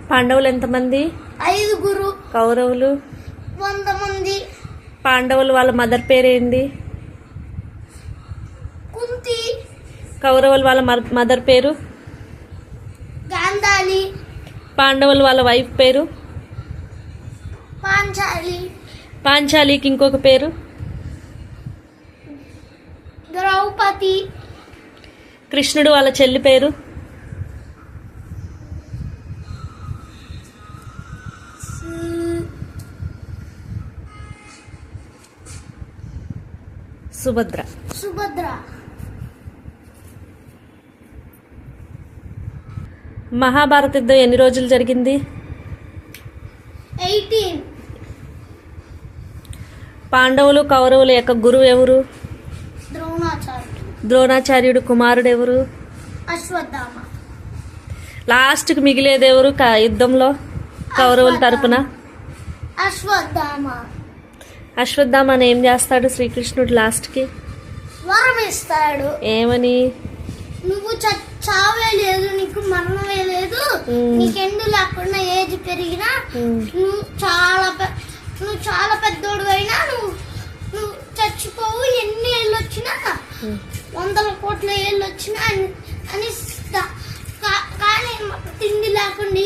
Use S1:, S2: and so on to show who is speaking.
S1: పాండవులు ఎంతమంది?
S2: 5.
S1: కౌరవులు
S2: 100 మంది.
S1: పాండవులు వాళ్ళ మదర్ పేరేంటి?
S2: కుంతి.
S1: కౌరవులు వాళ్ళ మదర్ పేరు?
S2: గాంధారి.
S1: పాండవులు వాళ్ళ వైఫ్ పేరు?
S2: పాంచాలి.
S1: పాంచాలికి ఇంకొక పేరు?
S2: ద్రౌపది.
S1: కృష్ణుడు వాళ్ళ చెల్లి పేరు? సుభద్ర. మహాభారత యుద్ధం ఎన్ని రోజులు జరిగింది?
S2: 18.
S1: పాండవులు కౌరవుల యొక్క గురువు ఎవరు? ద్రోణాచార్యుడు కుమారుడు ఎవరు?
S2: అశ్వత్థామ.
S1: లాస్ట్కి మిగిలేది ఎవరు యుద్ధంలో కౌరవుల తరపున? అశ్వత్థామ అని ఏం చేస్తాడు శ్రీకృష్ణుడు లాస్ట్కి?
S2: వరం ఇస్తాడు.
S1: ఏమని?
S2: నువ్వు చావే లేదు, నీకు మరణమే లేదు, నీకెండు లేకుండా ఏజ్ పెరిగినా నువ్వు చాలా పెద్దోడు అయినా నువ్వు చచ్చిపోవు, ఎన్ని ఏళ్ళు వచ్చినా 100 కోట్ల ఏళ్ళు వచ్చినా అని కానీ తిండి లేకుండా